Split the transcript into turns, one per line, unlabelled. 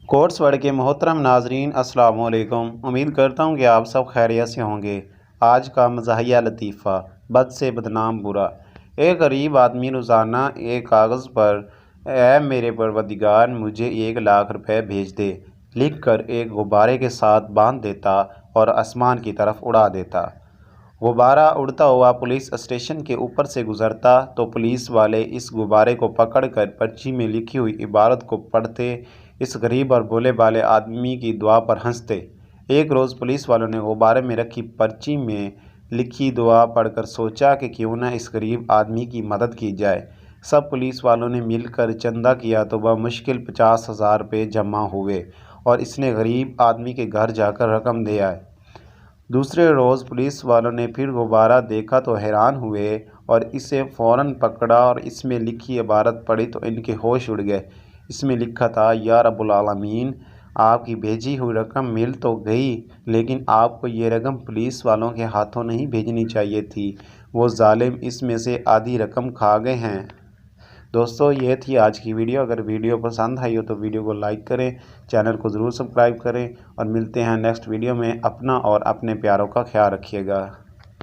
Course word के मोहतरम नाजरीन अस्सलाम वालेकुम। उम्मीद करता हूँ कि आप सब खैरियत से होंगे। आज का मज़ाहिया लतीफ़ा, बद से बदनाम बुरा। एक गरीब आदमी रोज़ाना एक कागज़ पर ऐ मेरे परवरदिगार मुझे 1 लाख रुपए भेज दे लिख कर एक गुब्बारे के साथ बांध देता और आसमान की तरफ उड़ा देता। गुब्बारा उड़ता हुआ पुलिस स्टेशन के ऊपर से गुजरता तो पुलिस वाले इस गुब्बारे को पकड़कर पर्ची में लिखी हुई इबारत को पढ़ते, इस गरीब और भोले भाले आदमी की दुआ पर हंसते। एक रोज़ पुलिस वालों ने गुब्बारे में रखी पर्ची में लिखी दुआ पढ़कर सोचा कि क्यों न इस गरीब आदमी की मदद की जाए। सब पुलिस वालों ने मिलकर चंदा किया तो बमुश्किल 50,000 रुपये जमा हुए और इसने गरीब आदमी के घर जाकर रकम दे आए। दूसरे रोज़ पुलिस वालों ने फिर गुब्बारा देखा तो हैरान हुए और इसे फ़ौरन पकड़ा और इसमें लिखी इबारत पढ़ी तो इनके होश उड़ गए। इसमें लिखा था, या रब्बुल आलमीन, आपकी भेजी हुई रकम मिल तो गई, लेकिन आपको ये रकम पुलिस वालों के हाथों नहीं भेजनी चाहिए थी। वो जालिम इसमें से आधी रकम खा गए हैं। दोस्तों, ये थी आज की वीडियो। अगर वीडियो पसंद आई हो तो वीडियो को लाइक करें, चैनल को ज़रूर सब्सक्राइब करें और मिलते हैं नेक्स्ट वीडियो में। अपना और अपने प्यारों का ख्याल रखिएगा।